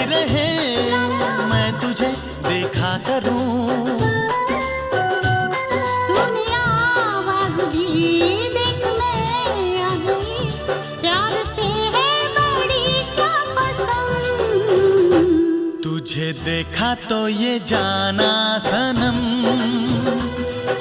रहे, मैं तुझे देखा करूं। तूने आवाज दी, देख मैं आ गई, प्यार से है बड़ी क्या पसंद। तुझे देखा तो ये जाना सनम,